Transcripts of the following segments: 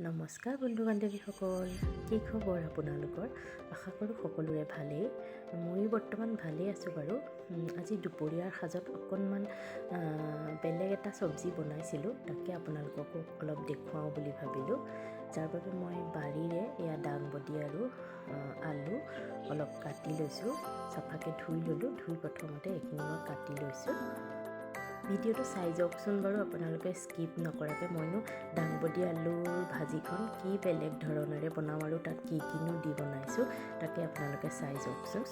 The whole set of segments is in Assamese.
নমস্কাৰ বন্ধু বান্ধৱীসকল, কি খবৰ আপোনালোকৰ? আশা কৰোঁ সকলোৰে ভালেই। ময়ো বৰ্তমান ভালেই আছোঁ বাৰু। আজি দুপৰীয়াৰ সাজত অকণমান বেলেগ এটা চব্জি বনাইছিলোঁ, তাকে আপোনালোককো অলপ দেখুৱাওঁ বুলি ভাবিলোঁ। যাৰ বাবে মই বাৰীৰে এয়া দাংবডি আৰু আলু অলপ কাটি লৈছোঁ। চাফাকৈ ধুই ল'লোঁ, ধুই প্ৰথমতে এইখিনি মই কাটি লৈছোঁ। ভিডিঅ'টো চাই যাওকচোন বাৰু, আপোনালোকে স্কিপ নকৰাকৈ। মইনো দাংবডি আলুৰ ভাজিখন কি বেলেগ ধৰণেৰে বনাওঁ আৰু তাত কি কিনো দি বনাইছোঁ, তাকে আপোনালোকে চাই যাওকচোন।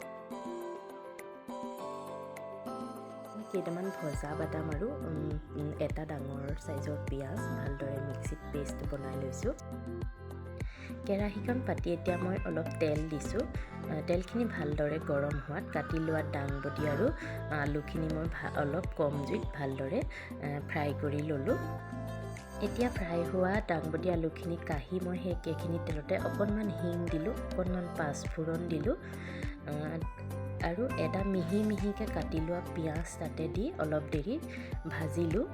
কেইটামান ভজা বাদাম আৰু এটা ডাঙৰ চাইজৰ পিঁয়াজ ভালদৰে মিক্সিত পেষ্ট বনাই লৈছোঁ। কেৰাহীখন পাতি এতিয়া মই অলপ তেল দিছোঁ। তেলখিনি ভালদৰে গৰম হোৱাত কাটি লোৱা দাংবডি আৰু আলুখিনি মই অলপ কম জুইত ভালদৰে ফ্ৰাই কৰি ল'লোঁ। এতিয়া ফ্ৰাই হোৱা দাংবডি আলুখিনি কাঢ়ি মই সেই একেখিনি তেলতে অকণমান হিং দিলোঁ, অকণমান পাঁচফোৰণ দিলোঁ আৰু এটা মিহি মিহিকৈ কাটি লোৱা পিঁয়াজ তাতে দি অলপ দেৰি ভাজিলোঁ।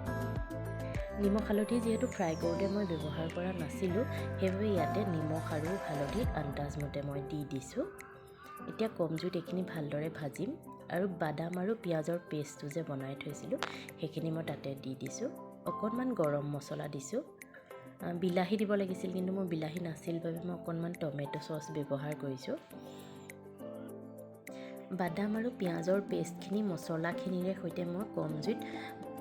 নিমখ হালধি যিহেতু ফ্ৰাই কৰোঁতে মই ব্যৱহাৰ কৰা নাছিলোঁ, সেইবাবে ইয়াতে নিমখ আৰু হালধিৰ আন্দাজমতে মই দি দিছোঁ। এতিয়া কম জুইত এইখিনি ভালদৰে ভাজিম আৰু বাদাম আৰু পিঁয়াজৰ পেষ্টটো যে বনাই থৈছিলোঁ সেইখিনি মই তাতে দি দিছোঁ। অকণমান গৰম মছলা দিছোঁ। বিলাহী দিব লাগিছিল, কিন্তু মোৰ বিলাহী নাছিল বাবে মই অকণমান টমেটো চচ ব্যৱহাৰ কৰিছোঁ। বাদাম আৰু পিঁয়াজৰ পেষ্টখিনি মছলাখিনিৰে সৈতে মই কম জুইত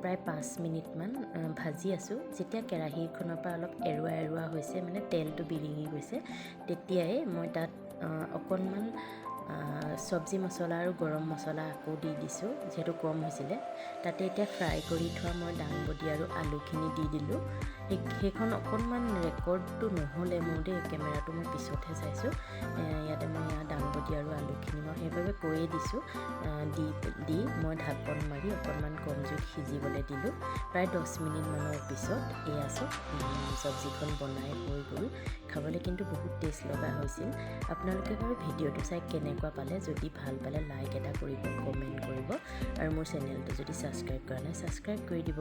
প্ৰায় 5 মিনিটমান ভাজি আছোঁ। যেতিয়া কেৰাহীখনৰ পৰা অলপ এৰুৱা হৈছে, মানে তেলটো বিৰিঙি গৈছে, তেতিয়াই মই তাত অকণমান চব্জি মছলা আৰু গৰম মছলা আকৌ দি দিছোঁ, যিহেতু কম হৈছিলে। তাতে এতিয়া ফ্ৰাই কৰি থোৱা মই দাংবডি আৰু আলুখিনি দি দিলোঁ। সেইখন অকণমান ৰেকৰ্ডটো নহ'লে মোৰ দেই, কেমেৰাটো মই পিছতহে চাইছোঁ। ইয়াতে মই দাংবডি আৰু আলুখিনি মই সেইবাবে কৈয়ে দিছোঁ। দি মই ঢাকন মাৰি অকণমান কম জুইত সিজিবলৈ দিলোঁ। প্ৰায় 10 মিনিটমানৰ পিছত এয়া চব্জিখন বনাই হৈ গ'ল। খাবলৈ কিন্তু বহুত টেষ্ট লগা হৈছিল। আপোনালোকে বাৰু ভিডিঅ'টো চাই কেনেকুৱা পালে? যদি ভাল পালে লাইক এটা কৰিব, কমেণ্ট কৰিব আৰু মোৰ চেনেলটো যদি ছাবস্ক্ৰাইব কৰা নাই ছাবস্ক্ৰাইব কৰি দিব।